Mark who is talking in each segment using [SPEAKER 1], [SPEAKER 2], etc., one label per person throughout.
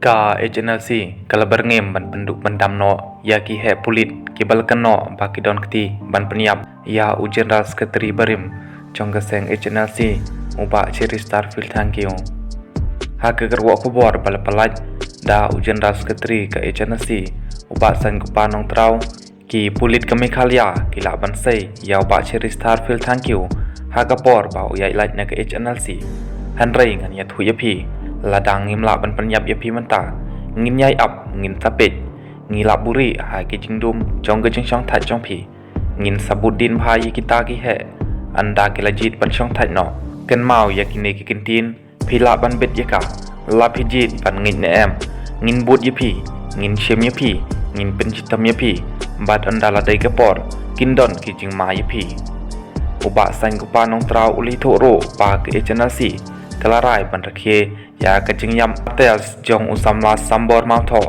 [SPEAKER 1] Ka HNLC kala berngem ban penduk bandam no ya ki he pulit ki balkan no baki don keti ban penyap ya u General Secretary Barim chong gaseng HNLC uba ciri Starfield thank you ha ke gerwa ko bor bal palat da u General Secretary ka HNLC uba san kupa nong trau ki pulit kami khalia ki la ban sei ya uba ciri Starfield thank you ha ka por ba u ya ilaj na ka HNLC han rei ngan ya thu ya pi ladang ngim la ban penyap ya pi menta ngin yai ap ngin tapet ngila buri ha ki jingdum jong ge jing chong that jong pi ngin sabudin phai kita ki he anda ki lajit ban chong that no ken mau ya ki ne ki kintin phila ban bet ya ka la phijit ban ngin ne em ngin bud ya pi ngin shem ya pi ngin pen chitam ya pi bat anda la dai ka por kindon ki jing ma ya pi uba san ku pa nong trau uli tho ro pa ke HNLC kalarai ban rakhe ya kajing yam tels jong usamla sambor mau tho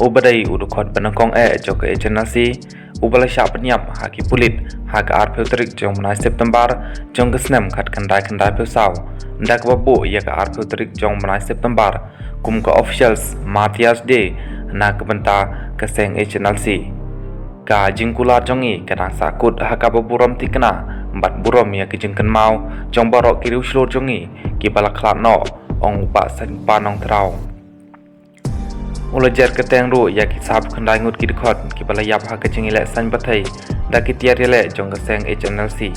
[SPEAKER 1] ubadai udukot banakong jok HNLC ubala sha penyap haki pulit hak ar filtrik jong menai September jong kesnem khat kandai pesau ndak babu ya ka ar filtrik jong menai September kum ka officials Matias Day na kebenta keseng HNLC ka jingkula jongi kadang sakut haka baburam tikna empat buram ya kijengken mau jong barok kiriu slur jongi ki balak klat no ong upa san panong trau ulajar keteng ru ya ki sab khandai ngut ki dekhot ki balayap ha ka jingi le san bathai da ki tiar le jong ka seng HNLC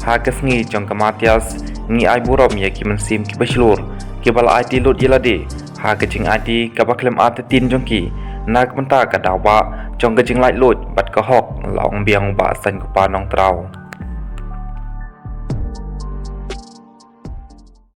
[SPEAKER 1] ha ka sngi jong ka Matias ngi ai buram ya ki mensim ki baslur ki bala IT lut yelade ha ka jing IT ka baklem tin jong ki nak menta ka dawa jong ka jing lai lut bat ka hok long biang ba san ku panong trau